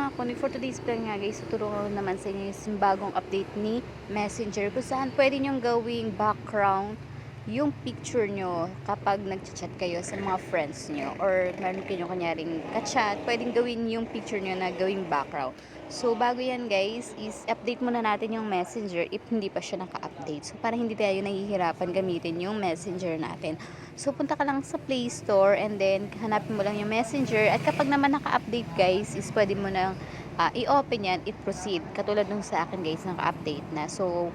mga kuni for today's vlog nga guys, tuturuan ko naman sa inyo yung bagong update ni Messenger kung saan pwede nyong gawing background yung picture nyo kapag nag-chat kayo sa mga friends nyo or meron kayo kanyaring ka-chat, pwedeng gawin yung picture nyo na gawing background. So bago yan guys, is update muna natin yung Messenger if hindi pa siya naka-update. So para hindi tayo nahihirapan gamitin yung Messenger natin. So, punta ka lang sa Play Store and then hanapin mo lang yung Messenger. At kapag naman naka-update guys, is pwede mo nang i-open yan, i-proceed. Katulad nung sa akin guys, naka-update na. So,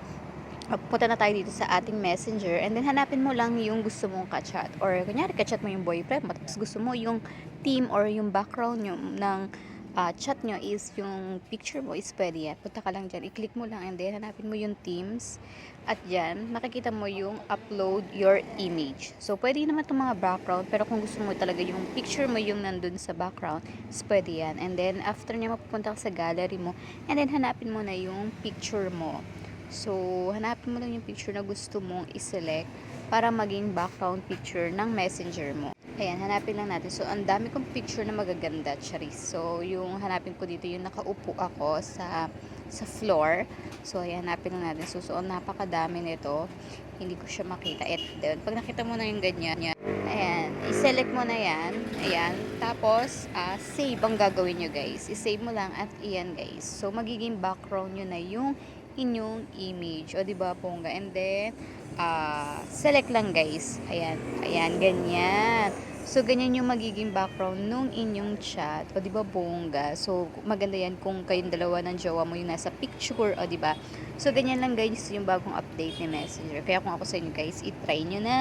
punta na tayo dito sa ating Messenger and then hanapin mo lang yung gusto mong ka-chat. Or kunyari, ka-chat mo yung boyfriend mo, tapos gusto mo yung theme or yung background nyo ng chat nyo is yung picture mo is pwede yan. Punta ka lang dyan, i-click mo lang and then hanapin mo yung themes at dyan, makikita mo yung upload your image. So, pwede naman itong mga background pero kung gusto mo talaga yung picture mo yung nandun sa background, is pwede yan. And then, after nyo mapupunta ka sa gallery mo and then hanapin mo na yung picture mo. So, hanapin mo lang yung picture na gusto mong i-select para maging background picture ng Messenger mo. Ayan, hanapin lang natin. So, ang dami kong picture na magaganda, charis. So, yung hanapin ko dito, yung nakaupo ako sa floor. So, ayan, hanapin lang natin. So, napakadami nito. Hindi ko siya makita. Then, pag nakita mo na yung ganyan, ayan, i-select mo na yan. Ayan. Tapos, save ang gagawin nyo, guys. I-save mo lang at iyan, guys. So, magiging background nyo na yung inyong image. O, diba, bongga? And then, select lang guys. Ayan, ayan, ganyan. So, ganyan yung magiging background nung inyong chat. O, diba, bongga? So, maganda yan kung kayong dalawa ng jowa mo yung nasa picture. O, diba? So, ganyan lang guys yung bagong update ni Messenger. Kaya kung ako sa inyo guys, itry nyo na.